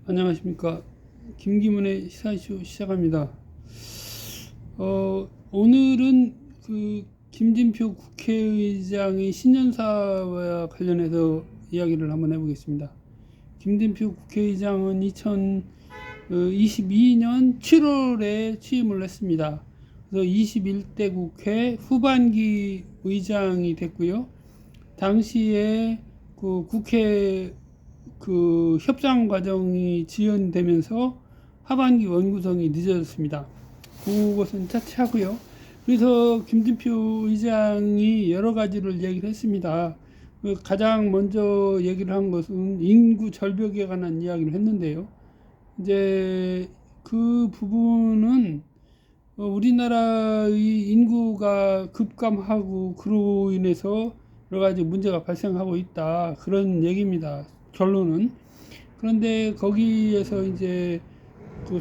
안녕하십니까. 김기문의 시사쇼 시작합니다. 오늘은 김진표 국회의장의 신년사와 관련해서 이야기를 한번 해보겠습니다. 김진표 국회의장은 2022년 7월에 취임을 했습니다. 그래서 21대 국회 후반기 의장이 됐고요. 당시에 국회 협상 과정이 지연되면서 하반기 원구성이 늦어졌습니다. 그것은 차치하고요. 그래서 김진표 의장이 여러 가지를 얘기를 했습니다. 가장 먼저 얘기를 한 것은 인구 절벽에 관한 이야기를 했는데요. 이제 그 부분은 우리나라의 인구가 급감하고 그로 인해서 여러 가지 문제가 발생하고 있다, 그런 얘기입니다. 결론은. 그런데 거기에서 이제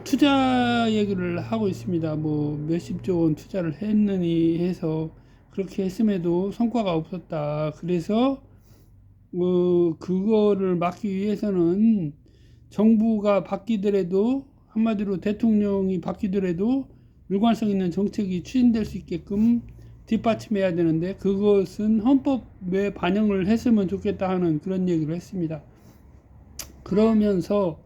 투자 얘기를 하고 있습니다. 뭐 몇십조 원 투자를 했느니 해서 그렇게 했음에도 성과가 없었다. 그래서 그거를 막기 위해서는 정부가 바뀌더라도, 한마디로 대통령이 바뀌더라도 일관성 있는 정책이 추진될 수 있게끔 뒷받침해야 되는데, 그것은 헌법에 반영을 했으면 좋겠다 하는 그런 얘기를 했습니다. 그러면서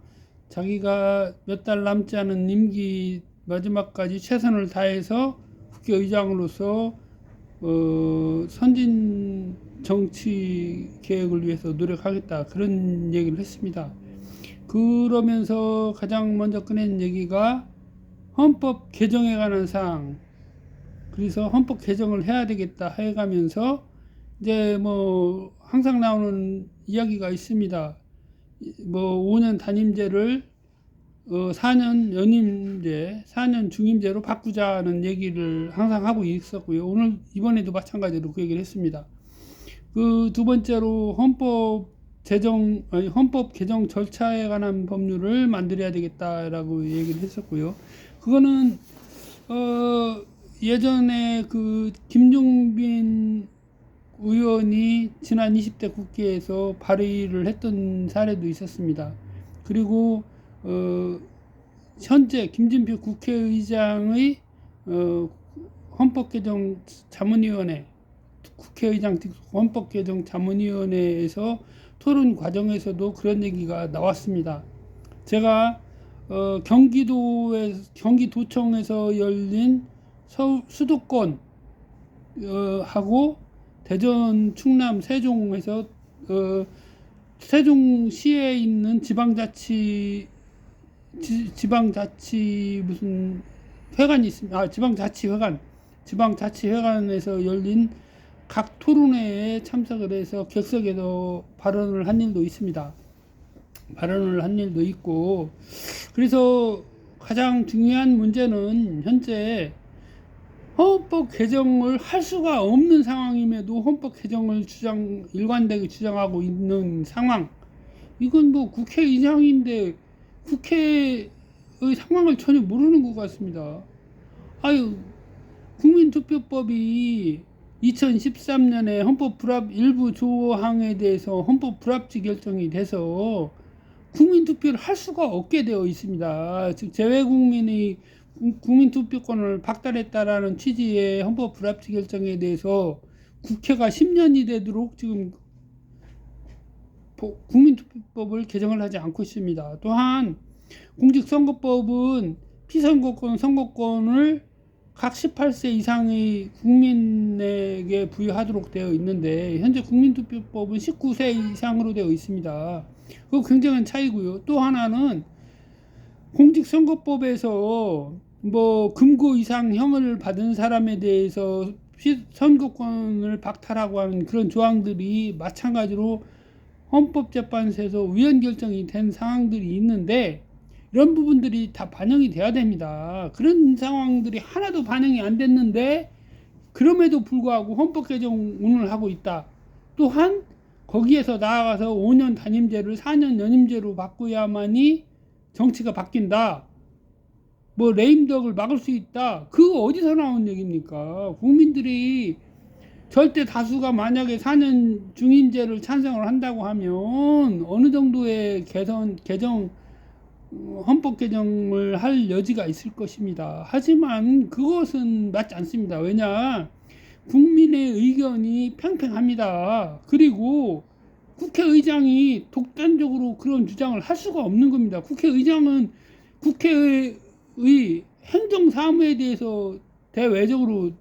자기가 몇 달 남지 않은 임기 마지막까지 최선을 다해서 국회의장으로서 선진 정치 계획을 위해서 노력하겠다, 그런 얘기를 했습니다. 그러면서 가장 먼저 꺼낸 얘기가 헌법 개정에 관한 사항, 그래서 헌법 개정을 해야 되겠다 해가면서 이제 뭐 항상 나오는 이야기가 있습니다. 뭐 5년 단임제를 4년 연임제, 4년 중임제로 바꾸자는 얘기를 항상 하고 있었고요. 이번에도 마찬가지로 그 얘기를 했습니다. 그 두 번째로 헌법 개정 절차에 관한 법률을 만들어야 되겠다라고 얘기를 했었고요. 그거는 예전에 김종빈 의원이 지난 20대 국회에서 발의를 했던 사례도 있었습니다. 그리고 현재 김진표 국회의장의 헌법개정 자문위원회, 국회의장 헌법개정 자문위원회에서 토론 과정에서도 그런 얘기가 나왔습니다. 제가 경기도청에서 열린 수도권 하고 대전, 충남, 세종에서 세종시에 있는 지방자치 무슨 회관이 있습니다. 지방자치회관에서 열린 각 토론회에 참석을 해서 객석에서 발언을 한 일도 있습니다. 그래서 가장 중요한 문제는 현재 헌법 개정을 할 수가 없는 상황임에도 헌법 개정을 일관되게 주장하고 있는 상황. 이건 뭐 국회의장인데 국회의 상황을 전혀 모르는 것 같습니다. 국민투표법이 2013년에 헌법 불합 일부 조항에 대해서 헌법 불합치 결정이 돼서 국민투표를 할 수가 없게 되어 있습니다. 즉 재외국민의 국민투표권을 박탈했다라는 취지의 헌법 불합치 결정에 대해서 국회가 10년이 되도록 지금 국민투표법을 개정을 하지 않고 있습니다. 또한 공직선거법은 피선거권, 선거권을 각 18세 이상의 국민에게 부여하도록 되어 있는데, 현재 국민투표법은 19세 이상으로 되어 있습니다. 그거 굉장한 차이고요. 또 하나는 공직선거법에서 뭐 금고 이상 형을 받은 사람에 대해서 선거권을 박탈하고 하는 그런 조항들이 마찬가지로 헌법재판소에서 위헌 결정이 된 상황들이 있는데, 이런 부분들이 다 반영이 돼야 됩니다. 그런 상황들이 하나도 반영이 안 됐는데 그럼에도 불구하고 헌법 개정을 하고 있다. 또한 거기에서 나아가서 5년 단임제를 4년 연임제로 바꿔야만이 정치가 바뀐다, 뭐 레임덕을 막을 수 있다. 그거 어디서 나온 얘기입니까? 국민들이 절대 다수가 만약에 4년 중임제를 찬성을 한다고 하면 어느 정도의 개정 헌법 개정을 할 여지가 있을 것입니다. 하지만 그것은 맞지 않습니다. 왜냐? 국민의 의견이 팽팽합니다. 그리고 국회의장이 독단적으로 그런 주장을 할 수가 없는 겁니다. 국회의장은 국회의 행정사무에 대해서 대외적으로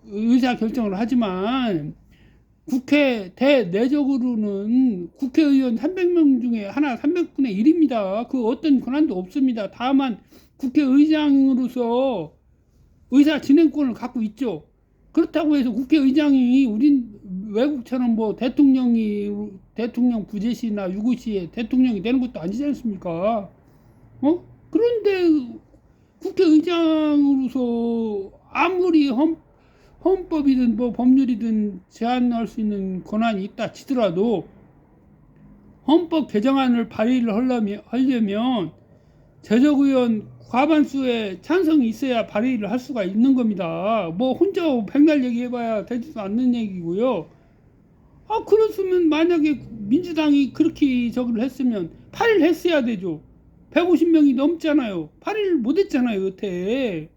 의사 결정을 하지만 국회 대내적으로는 국회의원 300명 중에 하나 300분의 1입니다. 그 어떤 권한도 없습니다. 다만 국회의장으로서 의사 진행권을 갖고 있죠. 그렇다고 해서 국회의장이 우린 외국처럼 뭐 대통령 부재시나 유구시에 대통령이 되는 것도 아니지 않습니까? 그런데 국회의장으로서 아무리 헌법이든 뭐 법률이든 제한할 수 있는 권한이 있다 치더라도 헌법 개정안을 발의를 하려면 제적의원 과반수의 찬성이 있어야 발의를 할 수가 있는 겁니다. 뭐 혼자 백날 얘기해봐야 되지도 않는 얘기고요. 그렇으면 만약에 민주당이 그렇게 저기를 했으면 8일 했어야 되죠. 150명이 넘잖아요. 8일 못했잖아요, 여태.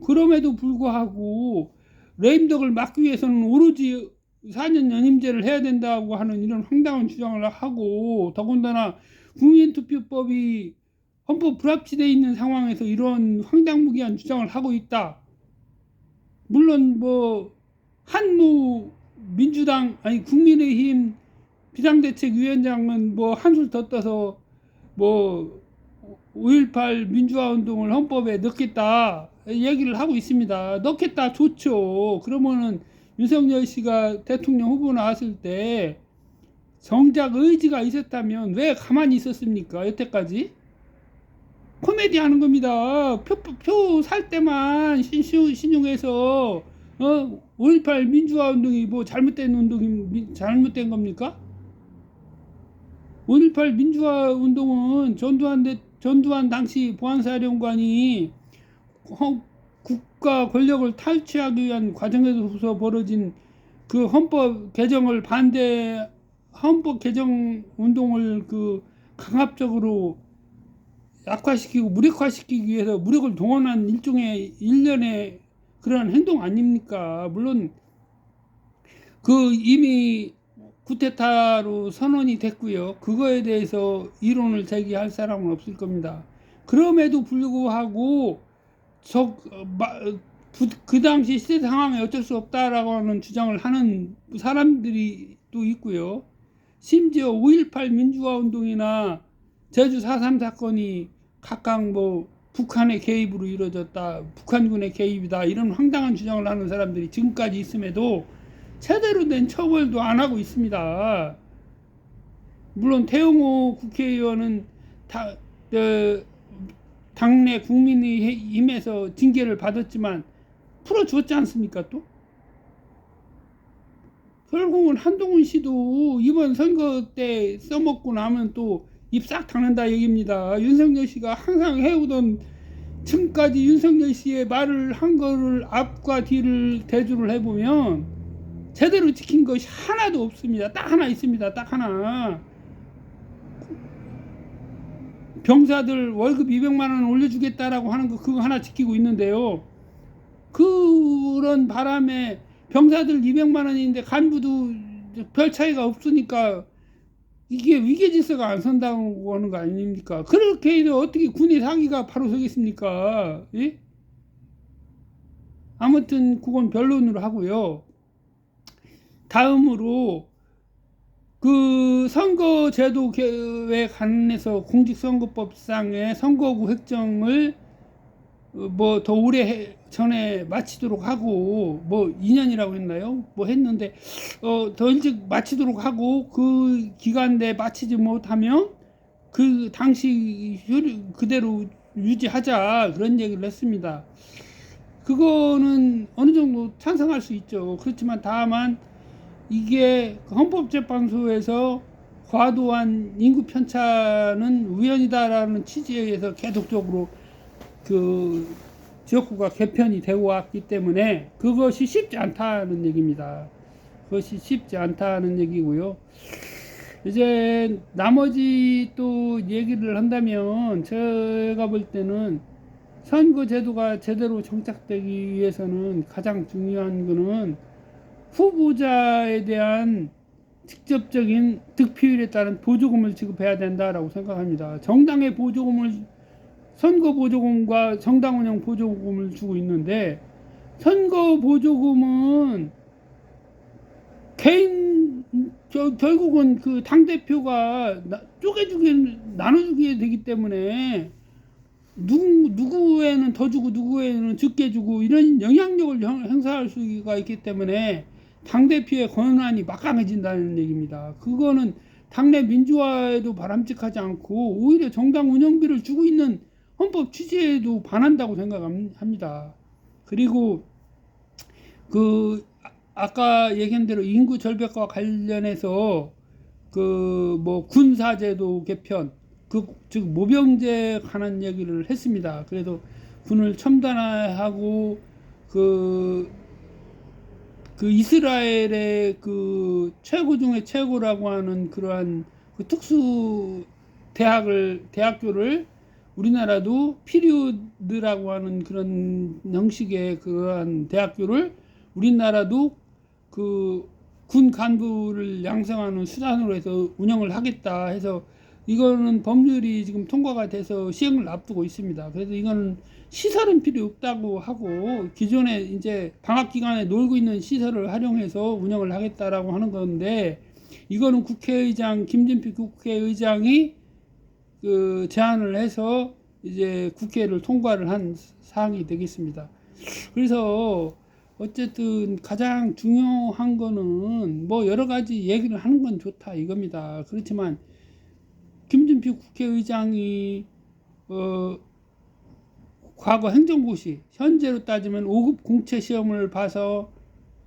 그럼에도 불구하고 레임덕을 막기 위해서는 오로지 4년 연임제를 해야 된다고 하는 이런 황당한 주장을 하고, 더군다나 국민투표법이 헌법 불합치되어 있는 상황에서 이런 황당무계한 주장을 하고 있다. 물론 뭐 한무 민주당 아니 국민의힘 비상대책위원장은 뭐 한술 더 떠서 뭐 5.18 민주화운동을 헌법에 넣겠다 얘기를 하고 있습니다. 넣겠다 좋죠. 그러면은 윤석열 씨가 대통령 후보 나왔을 때 정작 의지가 있었다면 왜 가만히 있었습니까? 여태까지 코미디 하는 겁니다. 표 살 때만 신용해서 5.18 민주화운동이 뭐 잘못된 겁니까? 5.18 민주화운동은 전두환 당시 보안사령관이 국가 권력을 탈취하기 위한 과정에서 벌어진 그 헌법 개정을 헌법 개정 운동을 그 강압적으로 약화시키고 무력화시키기 위해서 무력을 동원한 일련의 그런 행동 아닙니까? 물론 그 이미 쿠데타로 선언이 됐고요. 그거에 대해서 이론을 제기할 사람은 없을 겁니다. 그럼에도 불구하고 그 당시 시대 상황에 어쩔 수 없다라고 하는 주장을 하는 사람들이 또 있고요. 심지어 5.18 민주화 운동이나 제주 4.3 사건이 각각 뭐 북한의 개입으로 이루어졌다, 북한군의 개입이다 이런 황당한 주장을 하는 사람들이 지금까지 있음에도 제대로 된 처벌도 안 하고 있습니다. 물론 태영호 국회의원은 당내 국민의힘에서 징계를 받았지만 풀어주었지 않습니까? 또 결국은 한동훈 씨도 이번 선거 때 써먹고 나면 또 입 싹 닦는다 얘기입니다. 윤석열 씨가 항상 해오던 지금까지 윤석열 씨의 말을 한 거를 앞과 뒤를 대조를 해보면 제대로 지킨 것이 하나도 없습니다. 딱 하나 있습니다. 딱 하나. 병사들 월급 200만 원 올려주겠다라고 하는 거 그거 하나 지키고 있는데요. 그런 바람에 병사들 200만 원인데 간부도 별 차이가 없으니까 이게 위계질서가 안 선다고 하는 거 아닙니까? 그렇게 해도 어떻게 군의 사기가 바로 서겠습니까? 예? 아무튼 그건 변론으로 하고요. 다음으로 그 선거제도에 관해서 공직선거법상의 선거구 획정을 뭐 더 오래 전에 마치도록 하고 뭐 2년이라고 했나요? 뭐 했는데 더 일찍 마치도록 하고 그 기간 내에 마치지 못하면 그 당시 그대로 유지하자 그런 얘기를 했습니다. 그거는 어느 정도 찬성할 수 있죠. 그렇지만 다만 이게 헌법재판소에서 과도한 인구 편차는 우연이다라는 취지에 의해서 계속적으로 그 지역구가 개편이 되어 왔기 때문에 그것이 쉽지 않다는 얘기입니다. 그것이 쉽지 않다는 얘기고요. 이제 나머지 또 얘기를 한다면 제가 볼 때는 선거제도가 제대로 정착되기 위해서는 가장 중요한 거는 후보자에 대한 직접적인 득표율에 따른 보조금을 지급해야 된다라고 생각합니다. 정당의 보조금을 선거 보조금과 정당 운영 보조금을 주고 있는데, 선거 보조금은 개인 결국은 그 당 대표가 쪼개주게 나눠주게 되기 때문에 누구에는 더 주고 누구에는 적게 주고 이런 영향력을 행사할 수가 있기 때문에 당대표의 권한이 막강해진다는 얘기입니다. 그거는 당내 민주화에도 바람직하지 않고 오히려 정당 운영비를 주고 있는 헌법 취지에도 반한다고 생각합니다. 그리고 그 아까 얘기한 대로 인구 절벽과 관련해서 그 뭐 군사제도 개편, 즉 모병제에 관한 얘기를 했습니다. 그래서 군을 첨단화하고 그 이스라엘의 그 최고 중에 최고라고 하는 그러한 그 특수 대학교를 우리나라도 피리우드라고 하는 그런 형식의 그러한 대학교를 우리나라도 그 군 간부를 양성하는 수단으로 해서 운영을 하겠다 해서, 이거는 법률이 지금 통과가 돼서 시행을 앞두고 있습니다. 그래서 이거는 시설은 필요 없다고 하고 기존에 이제 방학 기간에 놀고 있는 시설을 활용해서 운영을 하겠다라고 하는 건데, 이거는 국회의장 김진표 국회의장이 그 제안을 해서 이제 국회를 통과를 한 사항이 되겠습니다. 그래서 어쨌든 가장 중요한 거는 뭐 여러 가지 얘기를 하는 건 좋다 이겁니다. 그렇지만 김진표 국회의장이 과거 행정고시, 현재로 따지면 5급 공채 시험을 봐서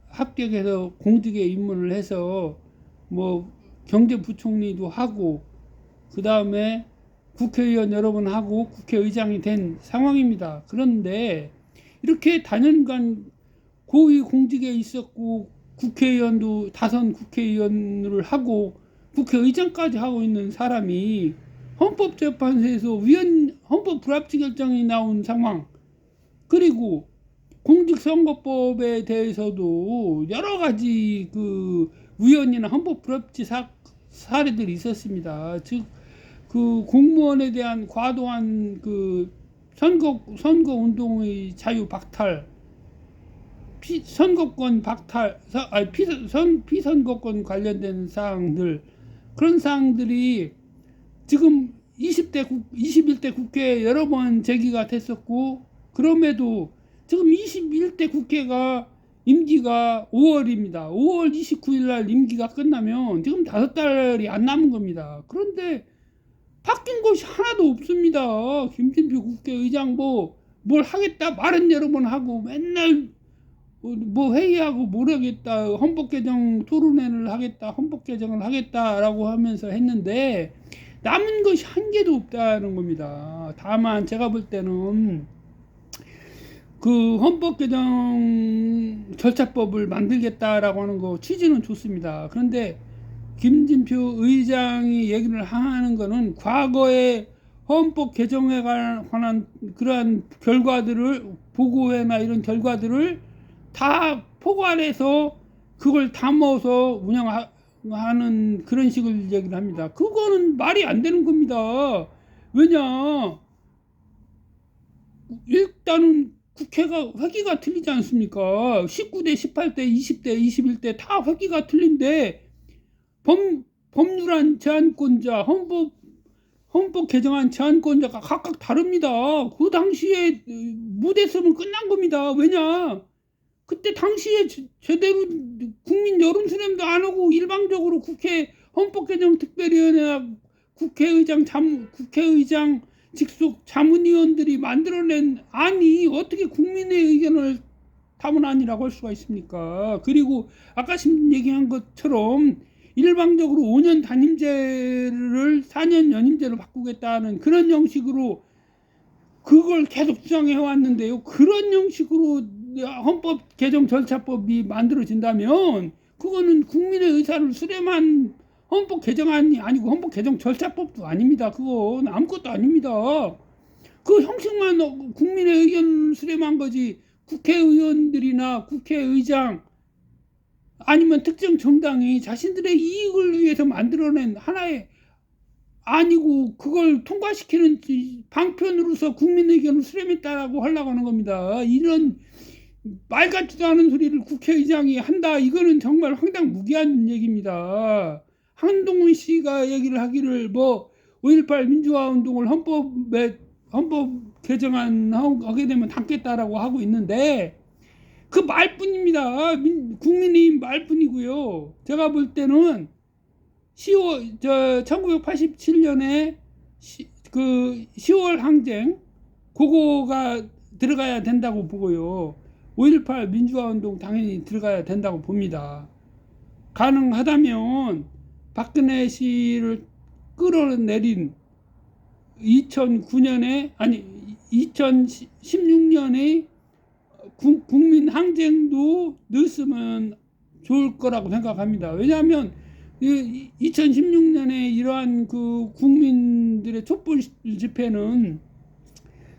합격해서 공직에 입문을 해서 뭐 경제부총리도 하고 그 다음에 국회의원 여러 번 하고 국회의장이 된 상황입니다. 그런데 이렇게 다년간 고위 공직에 있었고 국회의원도 다선 국회의원을 하고 국회의장까지 하고 있는 사람이 헌법재판소에서 헌법 불합치 결정이 나온 상황, 그리고 공직선거법에 대해서도 여러 가지 그 위헌이나 헌법 불합치 사례들이 있었습니다. 즉 그 공무원에 대한 과도한 그 선거 운동의 자유 박탈, 선거권 박탈, 피선거권 관련된 사항들, 그런 사항들이 지금 21대 국회에 여러 번 제기가 됐었고, 그럼에도 지금 21대 국회가 임기가 5월입니다. 5월 29일 날 임기가 끝나면 지금 5달이 안 남은 겁니다. 그런데 바뀐 것이 하나도 없습니다. 김진표 국회의장 뭘 하겠다 말은 여러 번 하고 맨날 뭐 회의하고 모르겠다, 헌법 개정 토론회를 하겠다, 헌법 개정을 하겠다라고 하면서 했는데 남은 것이 한 개도 없다는 겁니다. 다만 제가 볼 때는 그 헌법 개정 절차법을 만들겠다라고 하는 거 취지는 좋습니다. 그런데 김진표 의장이 얘기를 하는 거는 과거에 헌법 개정에 관한 그러한 결과들을, 보고회나 이런 결과들을 다 포괄해서 그걸 담아서 운영하는 그런 식을 얘기를 합니다. 그거는 말이 안 되는 겁니다. 왜냐, 일단은 국회가 회기가 틀리지 않습니까? 19대, 18대, 20대, 21대 다 회기가 틀린데 법률안 제안권자, 헌법 개정안 제안권자가 각각 다릅니다. 그 당시에 못했으면 끝난 겁니다. 왜냐, 그때 당시에 제대로 국민 여론 수렴도 안 하고 일방적으로 국회 헌법개정특별위원회나 국회의장 직속 자문위원들이 만들어낸 안이 어떻게 국민의 의견을 담은 안이라고 할 수가 있습니까? 그리고 아까 얘기한 것처럼 일방적으로 5년 단임제를 4년 연임제로 바꾸겠다는 그런 형식으로 그걸 계속 주장해 왔는데요. 그런 형식으로 헌법 개정 절차법이 만들어진다면 그거는 국민의 의사를 수렴한 헌법 개정안이 아니고 헌법 개정 절차법도 아닙니다. 그건 아무것도 아닙니다. 그 형식만 국민의 의견 수렴한 거지. 국회의원들이나 국회의장 아니면 특정 정당이 자신들의 이익을 위해서 만들어낸 하나의 아니고 그걸 통과시키는 방편으로서 국민 의견을 수렴했다라고 하려고 하는 겁니다. 이런 말 같지도 않은 소리를 국회의장이 한다. 이거는 정말 황당무계한 얘기입니다. 한동훈 씨가 얘기를 하기를 뭐 5.18 민주화 운동을 헌법 개정안 하게 되면 담겠다라고 하고 있는데 그 말뿐입니다. 국민의힘 말뿐이고요. 제가 볼 때는 1987년에 그 10월 항쟁 그거가 들어가야 된다고 보고요. 5.18 민주화 운동 당연히 들어가야 된다고 봅니다. 가능하다면 박근혜 씨를 끌어내린 2009년에 아니 2016년에 국민 항쟁도 넣었으면 좋을 거라고 생각합니다. 왜냐하면 2016년에 이러한 그 국민들의 촛불 집회는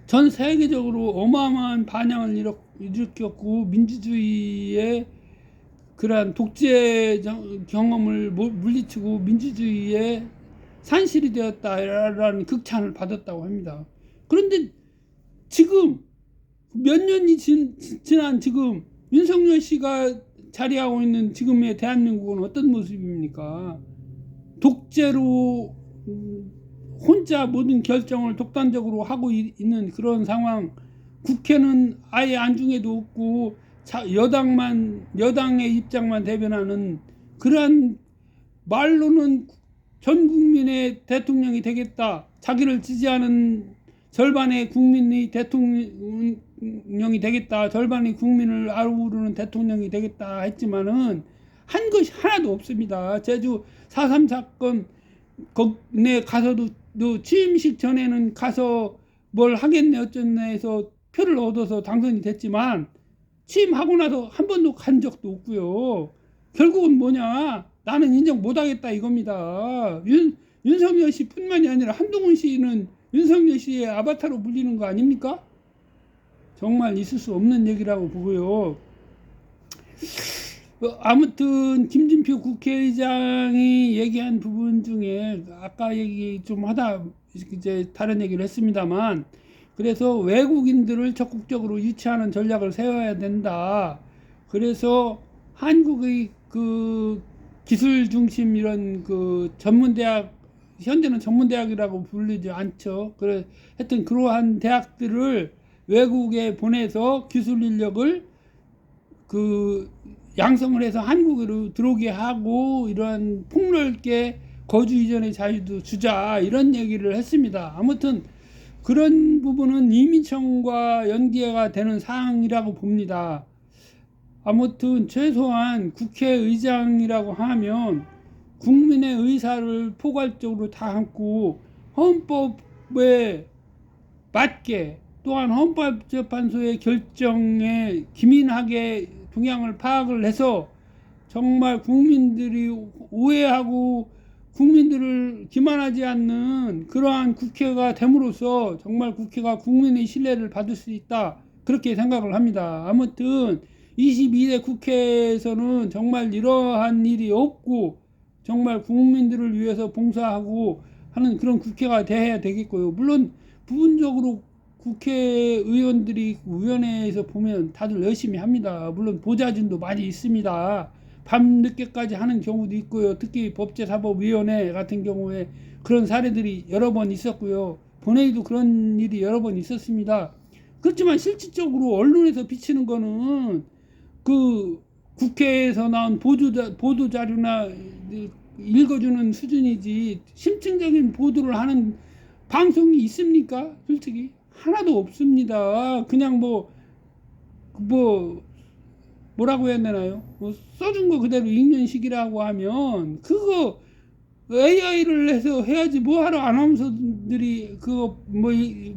전 세계적으로 어마어마한 반향을 일으켰고 민주주의의 그러한 독재 경험을 물리치고 민주주의의 산실이 되었다라는 극찬을 받았다고 합니다. 그런데 지금 몇 년이 지난 지금 윤석열 씨가 자리하고 있는 지금의 대한민국은 어떤 모습입니까? 독재로 혼자 모든 결정을 독단적으로 하고 있는 그런 상황. 국회는 아예 안중에도 없고 여당의 입장만 대변하는 그러한 말로는 전 국민의 대통령이 되겠다. 자기를 지지하는 절반의 국민이 대통령이 되겠다. 절반의 국민을 아우르는 대통령이 되겠다 했지만은 한 것이 하나도 없습니다. 제주 4.3 사건 거기에 가서도 취임식 전에는 가서 뭘 하겠네 어쩌네 해서 표를 얻어서 당선이 됐지만 취임하고 나서 한 번도 간 적도 없고요. 결국은 뭐냐? 나는 인정 못하겠다 이겁니다. 윤석열 씨 뿐만이 아니라 한동훈 씨는 윤석열 씨의 아바타로 불리는 거 아닙니까? 정말 있을 수 없는 얘기라고 보고요. 아무튼 김진표 국회의장이 얘기한 부분 중에 아까 얘기 좀 하다 이제 다른 얘기를 했습니다만 그래서 외국인들을 적극적으로 유치하는 전략을 세워야 된다. 그래서 한국의 그 기술 중심 이런 그 전문대학 현재는 전문대학이라고 불리지 않죠. 그래 하여튼 그러한 대학들을 외국에 보내서 기술 인력을 그 양성을 해서 한국으로 들어오게 하고 이러한 폭넓게 거주 이전의 자유도 주자 이런 얘기를 했습니다. 아무튼 그런 부분은 이민청과 연계가 되는 사항이라고 봅니다. 아무튼 최소한 국회의장이라고 하면 국민의 의사를 포괄적으로 다 안고 헌법에 맞게 또한 헌법재판소의 결정에 기민하게 동향을 파악을 해서 정말 국민들이 오해하고 국민들을 기만하지 않는 그러한 국회가 됨으로써 정말 국회가 국민의 신뢰를 받을 수 있다 그렇게 생각을 합니다. 아무튼 22대 국회에서는 정말 이러한 일이 없고 정말 국민들을 위해서 봉사하고 하는 그런 국회가 돼야 되겠고요. 물론 부분적으로 국회의원들이 위원회에서 보면 다들 열심히 합니다. 물론 보좌진도 많이 있습니다. 밤늦게까지 하는 경우도 있고요. 특히 법제사법위원회 같은 경우에 그런 사례들이 여러 번 있었고요. 본회의도 그런 일이 여러 번 있었습니다. 그렇지만 실질적으로 언론에서 비치는 거는 그 국회에서 나온 보도자료나 읽어주는 수준이지 심층적인 보도를 하는 방송이 있습니까? 솔직히 하나도 없습니다. 그냥 뭐라고 해야 되나요? 써준 거 그대로 읽는 식이라고 하면 그거 AI를 해서 해야지 뭐하러 아나운서들이 그거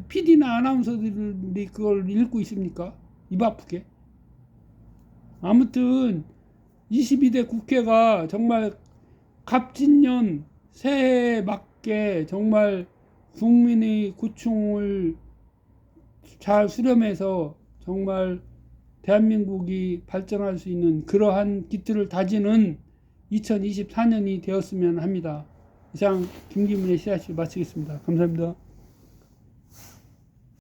PD나 아나운서들이 그걸 읽고 있습니까? 입 아프게. 아무튼 22대 국회가 정말 갑진년 새해에 맞게 정말 국민의 고충을 잘 수렴해서 정말 대한민국이 발전할 수 있는 그러한 기틀을 다지는 2024년이 되었으면 합니다. 이상 김기문의 씨앗을 마치겠습니다. 감사합니다.